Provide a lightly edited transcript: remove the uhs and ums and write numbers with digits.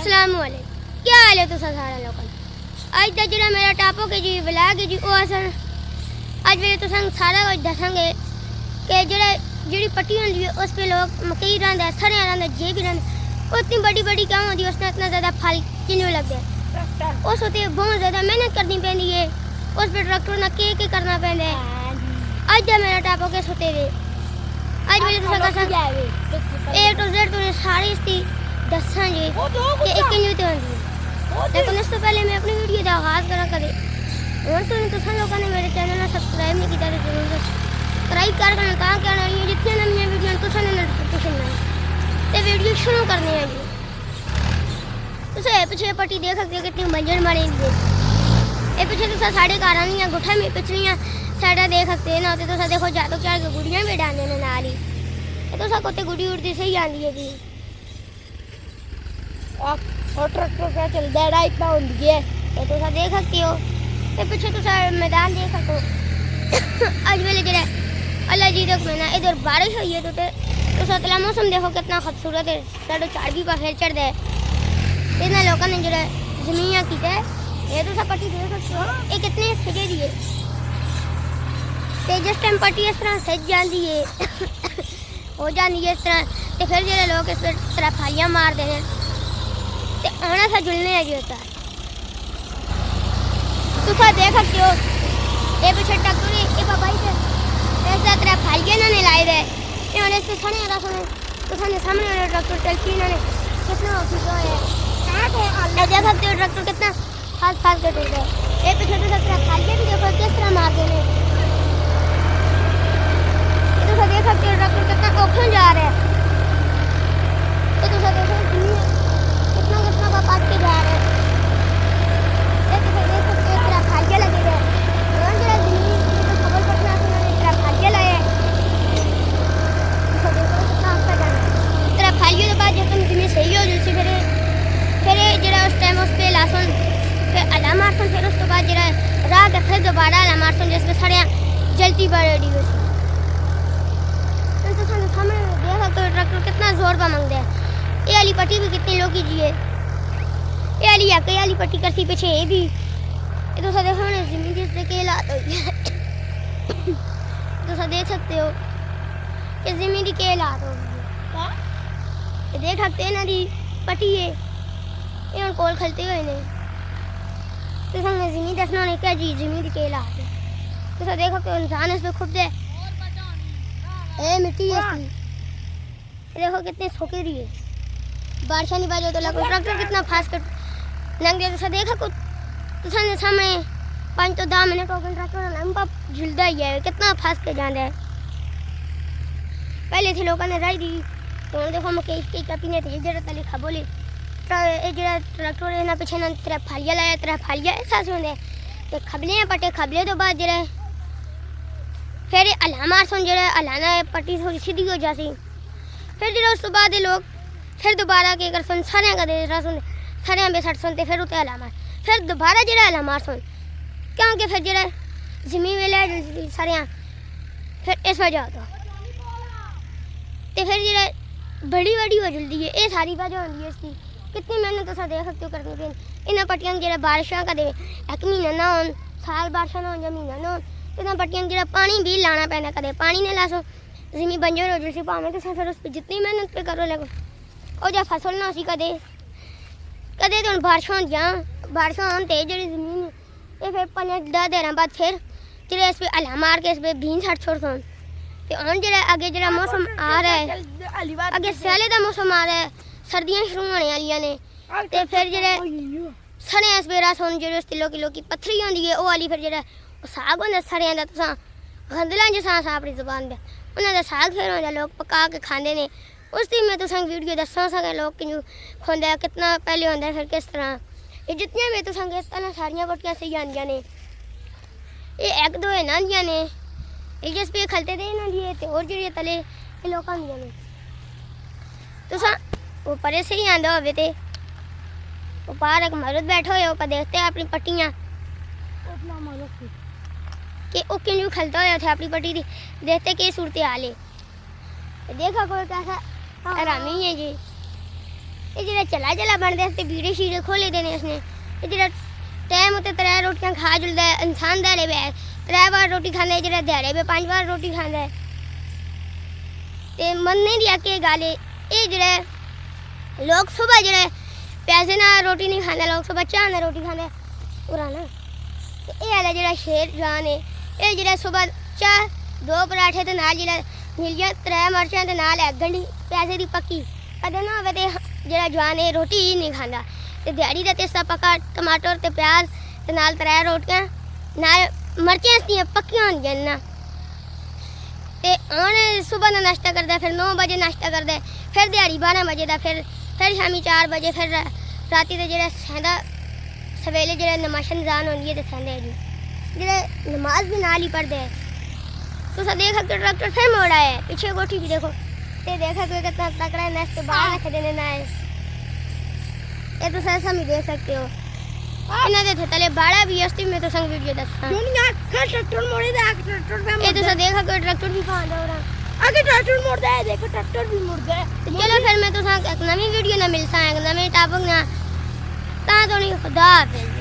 अस्सलाम वालेकुम क्या हाल है तुसा सारे लोगों आज दा जेड़ा मेरा टॉपिक है जी व्लॉग है जी ओ असन आज वे तुसा सारा कुछ दसांगे कि जेड़ी पट्टी होंदी है उस पे लोग मकई रंदा सरेआं रंदा जे भी रंदा उतनी बड़ी बड़ी क्यों होंदी उसने इतना ज़्यादा फल क्यों लगदे उस होते बहुत ज़्यादा मेहनत करनी पैंदी है उस पे ट्रैक्टर ना के करना पैंदा है आज दा मेरा टॉपिक है सोते वे आज मेरे तुसा दसां ए टू जेड तो सारी इसकी दसां जी कि एक न्यू ते होंदी है लेकिन इससे पहले मैं अपनी वीडियो का आगाज करा करे और तो तुम लोगों ने मेरे चैनल को सब्सक्राइब नहीं किया तो जरूर सब्सक्राइब कर करना कहाँ क्या नहीं है जितने नई वीडियो तुसा ने नोटिफिकेशन नहीं ते वीडियो शुरू करनी है जी तुसा पीछे पट्टी देख सकते हो कितनी मंजर मारी है ये पीछे तुसा साढ़े घर आनी है गुठा में पिछलियां साइडा देख सकते हैं ना तो तुसा देखो जा तो क्या गुड़ियां भी डालने ने नाल ही ये तुसा कोते गुड़ी उड़ती सही आंदी है जी और ट्रैक्टर क्या चलता है इतना होंदी है ये तुसा देख सकते हो ये पीछे तुसा मैदान देख सको आज वेले जरा अल्लाह जी तक महीना इधर बारिश हुई है तो तुसा तला मौसम देखो कितना खूबसूरत है साढ़े चार भी पर चढ़ है इतना लोगों ने जरा जमीन किया है ये तुसा पट्टी देख सकते हो ये कितने सजे दी है तो जिस टाइम पट्टी इस तरह सज जाती है हो जाती है इस तरह तो फिर जो लोग इस तरह फालियाँ मारते हैं तो आना सा जुलने है जी होता है तुसा देख सकते हो ये पीछे ट्रैक्टर ये बाबा ही ऐसा तरह फालियाँ इन्होंने लाए दे इन्होंने इसके सामने आ रहा तुसा ने सामने वाले ट्रैक्टर चलती इन्होंने कितना ऑफिस है देख सकते हो ट्रैक्टर कितना फास्ट फास्ट कर रहा है ये पीछे तुसा तरह फालियाँ भी देखो किस तरह मारते हैं तुसा देख सकते हो ट्रैक्टर कितना ओखन जा रहा है तो तुसा देखो कितना कितना का पास के जा रहा है ये तुसा देख सकते हो तेरा फालिया लगे है और जरा जमीन तो खबर पड़ना सुना ने तेरा फालिया लाया तुसा देखो कितना अच्छा जाना तेरा फालिया के बाद जब तुम जमीन सही हो जैसे फिर जरा उस टाइम उस पे लासन फिर अलामारसन फिर उसके बाद जरा रात है फिर दोबारा अलामारसन जिसमें सड़ियाँ जलती बढ़ी हुई सामने देख सकते हो ट्रैक्टर कितना जोर पर मंगता है ये वाली पट्टी भी कितनी लोग कीजिए ये वाली या कई वाली पट्टी करती पीछे ये भी ये तो देखो ना जमीन जिससे केला तो देख सकते हो कि जमीन की केला तो ये देख सकते हैं ना दी पट्टी है ये कोल खलते हुए नहीं तो संग जमीन दसना ने क्या जी जमीन की केला तो देख सकते हो इंसान इस पे खुद है ए मिट्टी है इसकी देखो कितने सोके रही है बारिश नहीं बाजो तो लगो ट्रैक्टर कितना फास्ट कर लंग दे तो देखा कुछ तो सामने 5 तो 10 मिनट हो गए ट्रैक्टर लंबा झुलदा ही है कितना फास्ट कर जाता है पहले थे लोगों ने राई दी तो देखो मकई की कपीने थे जरा तले खा बोले ए जरा ट्रैक्टर है ना पीछे ना तेरा फालिया लाया तेरा फालिया ऐसा सुन तो खबले पटे खबले तो बाद जरा फिर अलामा सुन जरा अलाना पट्टी थोड़ी सीधी हो जाती फिर जरा उस बाद लोग फिर दोबारा के कर सुन सारे का दे रहा सुन सारे बे सट सुनते फिर उते अलामा फिर दोबारा जरा अलामा सुन क्योंकि फिर जरा जमीन वेले सारे फिर इस वजह तो फिर जरा बड़ी बड़ी हो जल्दी है ये सारी वजह होती है इसकी कितनी मेहनत तो देख सकते हो करनी पे इन पट्टियां जरा बारिशों का दे एक महीना ना हो साल बारिशा ना हो या महीना ना हो इतना पट्टियां जरा पानी भी लाना पैना कदे पानी ने लासो जमीन बंजर हो जैसे भावें तो फिर उस पर जितनी मेहनत पे करो लगो और जब फसल ना उसी कदे कदे तो बारिशों आन तेज जड़ी जमीन ये फिर 5-10 दिन बाद फिर जरा इस पे अला मार के इस पे भीन छट छोड़ सोन तो आन जरा आगे जरा मौसम आ रहा है आगे स्याले का मौसम आ रहा है सर्दियाँ शुरू होने वाली ने तो फिर जरा सड़े इस बेरा सोन जो किलो की पत्थरी होंगी है वो वाली फिर जरा साग होंगे सड़ियाँ का तुसा गंदलों जिसा अपनी जुबान पे उन्होंने साग फिर होंगे लोग पका के खाते हैं उस दिन मैं तुसा वीडियो दसा सकें लोग कि खोंदा कितना पहले होंगे फिर किस तरह ये जितने भी तुसा इस तरह सारिया पट्टियां सही आंदियां ने ये एक दो है ना आंदियां ने ये जिस पे खलते थे ना दिए तो और जो तले ये लोग आंदियां ने तुसा वो परे से ही आंदा होवे ते वो बाहर एक मर्द बैठा हो ऊपर देखते अपनी पट्टियां कि वो क्यों खलता होया थे अपनी पट्टी देखते कि सूरत हाल है देखा कोई कैसा आरामी है जी ਇਹ ਜਿਹੜਾ ਚਲਾ ਬਣਦੇ ਤੇ ਵੀਡੀਓ ਸ਼ੀਟ ਖੋਲੇ ਦੇਣੇ ਉਸਨੇ ਇਹ ਜਿਹੜਾ ਟਾਈਮ ਉੱਤੇ 3 ਰੋਟੀਆਂ ਖਾ ਜੁਲਦਾ ਇਨਸਾਨ ਦਿਹਾੜੇ ਵੇ 3 ਵਾਰ ਰੋਟੀ ਖਾਂਦਾ ਜਿਹੜਾ ਦਿਹਾੜੇ ਵੇ 5 ਵਾਰ ਰੋਟੀ ਖਾਂਦਾ ਤੇ ਮੰਨਣੇ ਦੀ ਆਕੇ ਗੱਲ ਇਹ ਜਿਹੜੇ ਲੋਕ ਸੁਬਹ ਜਿਹੜੇ ਪੈਸੇ ਨਾਲ ਰੋਟੀ ਨਹੀਂ ਖਾਂਦੇ ਲੋਕ ਸੁਬਹ ਚਾਹ ਨਾਲ ਰੋਟੀ ਖਾਂਦੇ ਪੁਰਾਣਾ ਤੇ ਇਹ ਵਾਲਾ ਜਿਹੜਾ ਸ਼ੇਰ ਜਾਨ ਹੈ ਇਹ ਜਿਹੜਾ ਸੁਬਹ ਚਾਹ 2 ਪਰਾਠੇ ਤੇ ਨਾਲ ਜਿਹੜਾ ਮਿਲੀਆਂ 3 ਮਿਰਚਾਂ ਦੇ ਨਾਲ ਇੱਕ ਗੰਢੀ ਪੈਸੇ ਦੀ ਪੱਕੀ ਕਦੇ ਨਾ ਹੋਵੇ ਤੇ ਜਿਹੜਾ ਜਵਾਨ ਹੈ ਰੋਟੀ ਹੀ ਨਹੀਂ ਖਾਂਦਾ ਤੇ ਦਿਹਾੜੀ ਦਾ ਤੇਸਾ ਪੱਕਾ ਟਮਾਟਰ ਤੇ ਪਿਆਜ਼ ਤੇ ਨਾਲ 3 ਰੋਟੀਆਂ ਨਾਲ ਮਿਰਚਾਂ ਦੀਆਂ ਪੱਕੀਆਂ ਹੁੰਦੀਆਂ ਨਾ ਤੇ ਹੁਣ ਸੁਬਹ ਦਾ ਨਾਸ਼ਤਾ ਕਰਦਾ ਫਿਰ 9 ਵਜੇ ਨਾਸ਼ਤਾ ਕਰਦਾ ਫਿਰ ਦਿਹਾੜੀ 12 ਵਜੇ ਦਾ ਫਿਰ ਸ਼ਾਮੀ 4 ਵਜੇ ਫਿਰ ਰਾਤੀ ਤੇ ਜਿਹੜਾ ਸਹਿੰਦਾ ਸਵੇਲੇ ਜਿਹੜਾ ਨਮਾਜ਼ ਨਿਜ਼ਾਨ ਹੁੰਦੀ ਹੈ ਤੇ ਸਹਿੰਦੇ ਜੀ ਜਿਹੜੇ ਨਮਾਜ਼ ਵੀ ਨਾਲ ਹੀ पढ़ते हैं तो सब देखा तो ट्रैक्टर फिर मोड़ आया है पीछे कोठी भी देखो ये देखा कोई कितना तकड़ा है नेक्स्ट बाहर रख देने ना है ये तो ऐसा भी देख सकते हो इन्हें देते तले बाड़ा भी अस्ती में तो संग वीडियो दस्ता दुनिया का ट्रैक्टर मोड़े दा ट्रैक्टर पे ये तो सब देखा कोई ट्रैक्टर भी खान दो रहा आगे ट्रैक्टर मोड़दा है देखो ट्रैक्टर भी मुड़ गया चलो फिर मैं तो संग एक नवी वीडियो ना मिलसा एक नवे टॉपिक ना ता तो नहीं खुदा हाफिज़।